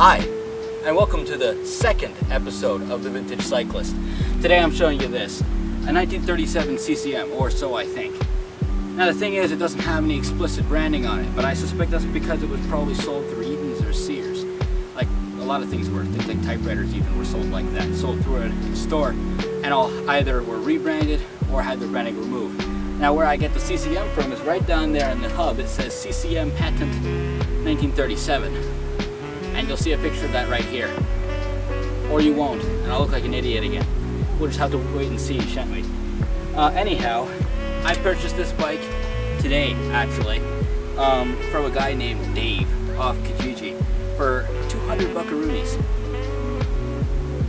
Hi, and welcome to the second episode of the Vintage Cyclist. Today I'm showing you this, a 1937 CCM, or so I think. Now the thing is, it doesn't have any explicit branding on it, but I suspect that's because it was probably sold through Eden's or Sears. Like a lot of things were, things like typewriters even were sold like that, sold through a store, and all either were rebranded or had their branding removed. Now where I get the CCM from is right down there in the hub. It says CCM Patent 1937. And you'll see a picture of that right here. Or you won't, and I'll look like an idiot again. We'll just have to wait and see, shan't we? Anyhow, I purchased this bike today, actually, from a guy named Dave off Kijiji for 200 buckaroonies.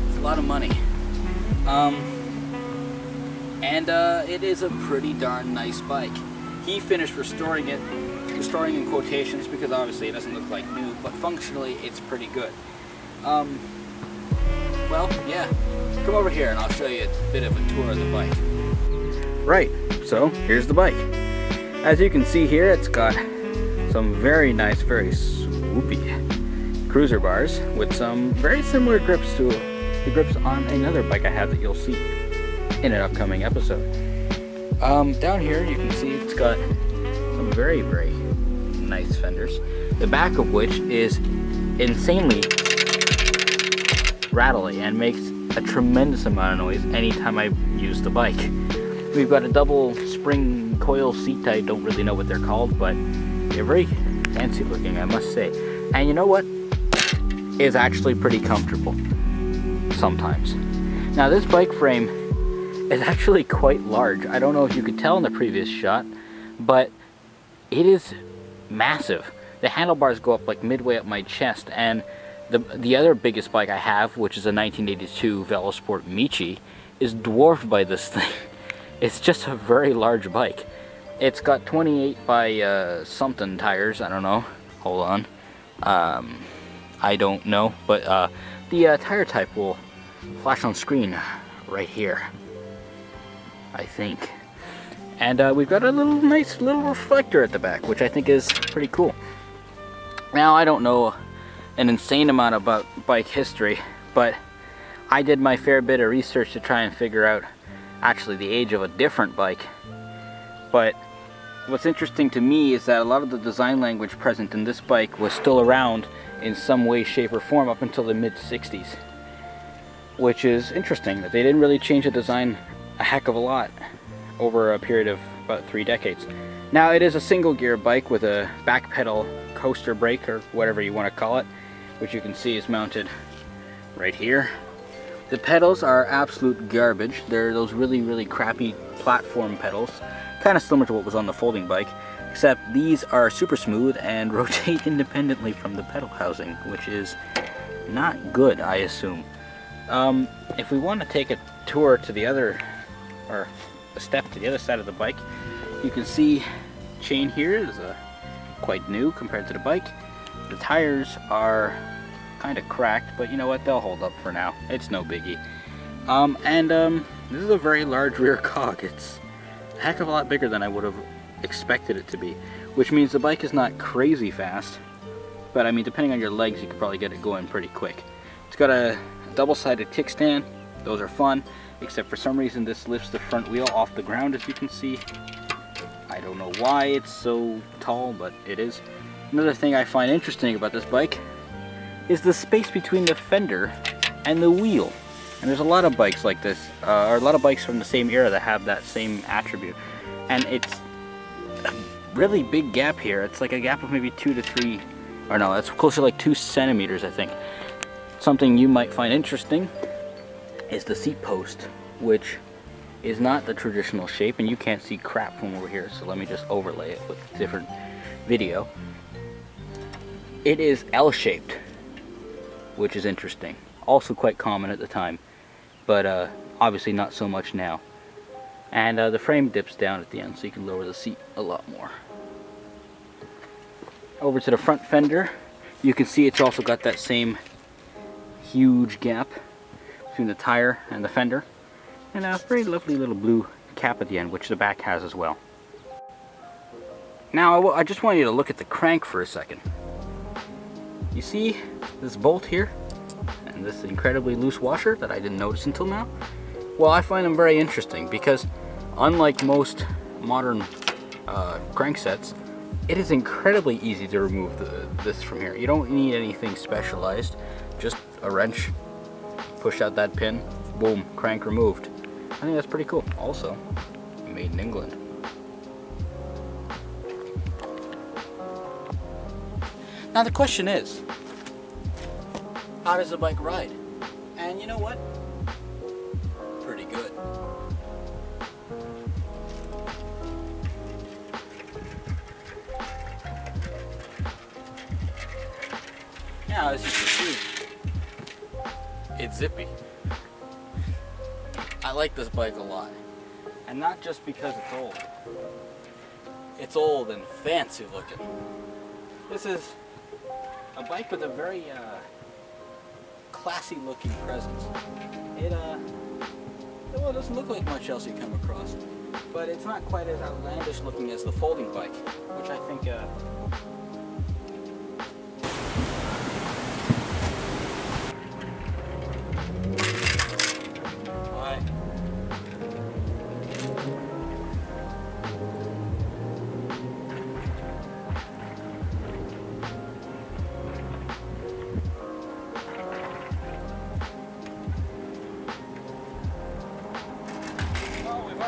It's a lot of money. It is a pretty darn nice bike. He finished restoring it. Restoring in quotations because obviously it doesn't look like new, but functionally it's pretty good. Well, yeah, come over here and I'll show you a bit of a tour of the bike. Right, so here's the bike. As you can see here, it's got some very nice, very swoopy cruiser bars with some very similar grips to the grips on another bike I have that you'll see in an upcoming episode. Down here you can see it's got some very, very nice fenders, the back of which is insanely rattly and makes a tremendous amount of noise anytime I use the bike. We've got a double spring coil seat. I don't really know what they're called, but they're very fancy looking, I must say. And you know what? It's actually pretty comfortable sometimes. Now this bike frame is actually quite large. I don't know if you could tell in the previous shot, but it is massive. The handlebars go up like midway up my chest, and the other biggest bike I have, which is a 1982 Velosport Michi, is dwarfed by this thing. It's just a very large bike. It's got 28 by something tires, I don't know. Hold on. I don't know, but the tire type will flash on screen right here, I think. And we've got a nice little reflector at the back, which I think is pretty cool. Now, I don't know an insane amount about bike history, but I did my fair bit of research to try and figure out actually the age of a different bike. But what's interesting to me is that a lot of the design language present in this bike was still around in some way, shape, or form up until the mid-60s. Which is interesting, that they didn't really change the design a heck of a lot over a period of about 3 decades. Now it is a single gear bike with a back pedal coaster brake, or whatever you want to call it, which you can see is mounted right here. The pedals are absolute garbage. They're those really crappy platform pedals, kind of similar to what was on the folding bike, except these are super smooth and rotate independently from the pedal housing, which is not good, I assume. If we want to take a tour to the other, or a step to the other side of the bike, you can see chain here is quite new compared to the bike. The tires are kind of cracked, but you know what, they'll hold up for now. It's no biggie. This is a very large rear cog. It's a heck of a lot bigger than I would have expected it to be, which means the bike is not crazy fast, but I mean, depending on your legs, you could probably get it going pretty quick. It's got a double-sided kickstand. Those are fun, except for some reason this lifts the front wheel off the ground, as you can see. I don't know why it's so tall, but it is. Another thing I find interesting about this bike is the space between the fender and the wheel. And there's a lot of bikes like this, or a lot of bikes from the same era that have that same attribute. And it's a really big gap here. It's like a gap of maybe 2 to 3, or no, it's closer to like 2 centimeters, I think. Something you might find interesting is the seat post, which is not the traditional shape, and you can't see crap from over here, so let me just overlay it with a different video. It is L-shaped, which is interesting. Also quite common at the time, but obviously not so much now. And the frame dips down at the end, so you can lower the seat a lot more. Over to the front fender, you can see it's also got that same huge gap between the tire and the fender, and a very lovely little blue cap at the end, which the back has as well. Now I just want you to look at the crank for a second. You see this bolt here and this incredibly loose washer that I didn't notice until now? Well, I find them very interesting because unlike most modern cranksets, it is incredibly easy to remove this from here. You don't need anything specialized, just a wrench, push out that pin, boom, crank removed. I think that's pretty cool. Also, made in England. Now the question is, how does the bike ride? And you know what? Pretty good. Now, as you can see, it's zippy. I like this bike a lot. And not just because it's old. It's old and fancy looking. This is a bike with a very classy looking presence. Well, it doesn't look like much else you come across, but it's not quite as outlandish looking as the folding bike, which I think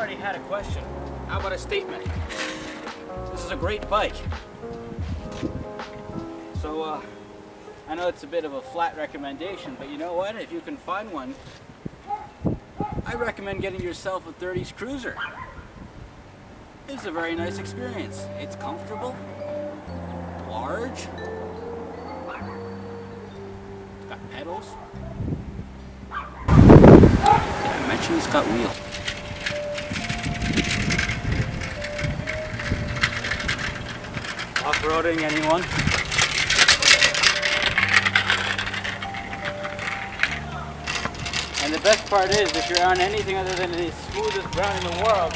already had a question. How about a statement? This is a great bike. So I know it's a bit of a flat recommendation, but you know what? If you can find one, I recommend getting yourself a 30s Cruiser. It's a very nice experience. It's comfortable, large, it's got pedals. Did I mention it's got wheels? Off-roading, anyone? And the best part is, if you're on anything other than the smoothest ground in the world,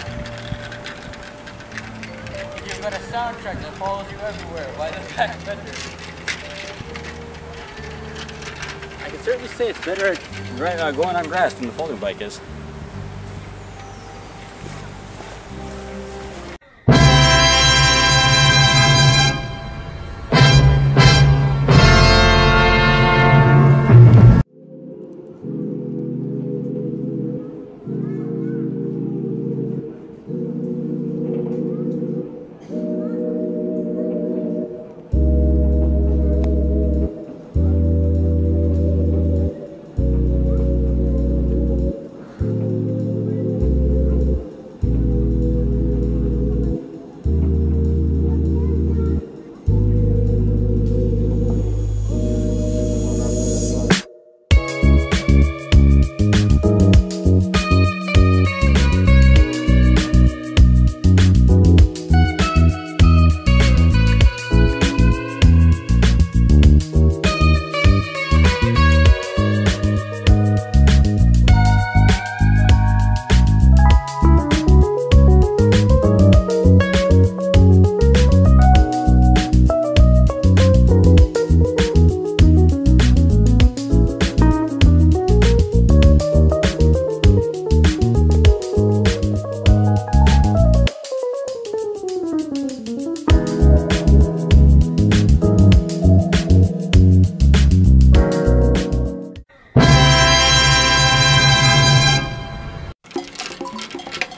you've got a soundtrack that follows you everywhere by the back fender. I can certainly say it's better at going on grass than the folding bike is.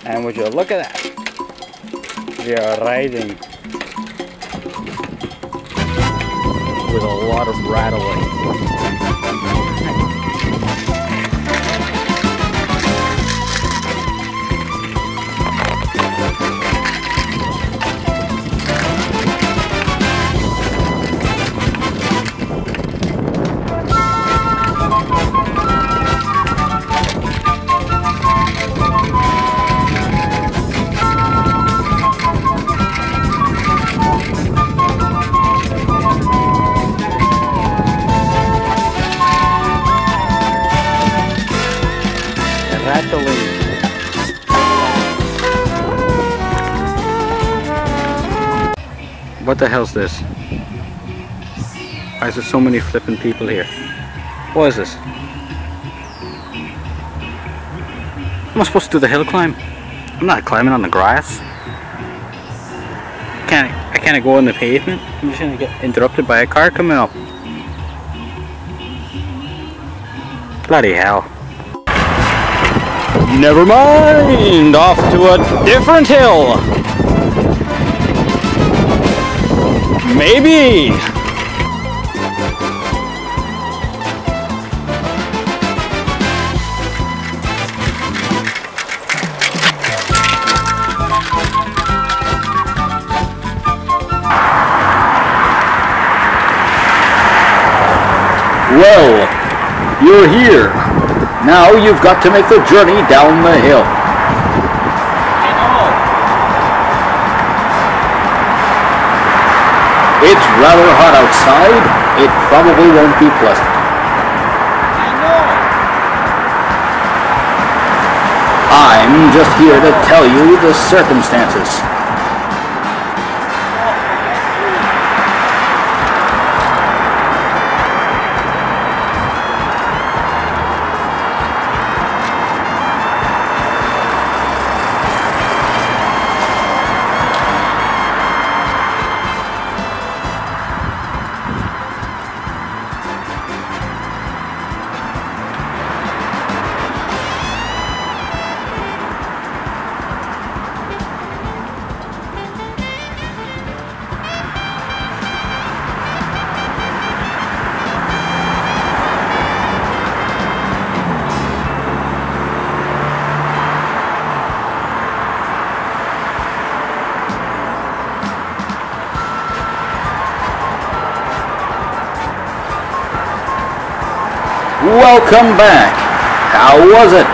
And would you look at that? We are riding with a lot of rattling. What the hell's this? Why is there so many flipping people here? What is this? Am I supposed to do the hill climb? I'm not climbing on the grass. I can't go on the pavement. I'm just gonna get interrupted by a car coming up. Bloody hell. Never mind! Off to a different hill! Maybe! Well, you're here. Now you've got to make the journey down the hill. It's rather hot outside. It probably won't be pleasant. I'm just here to tell you the circumstances. Welcome back. How was it?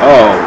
Oh,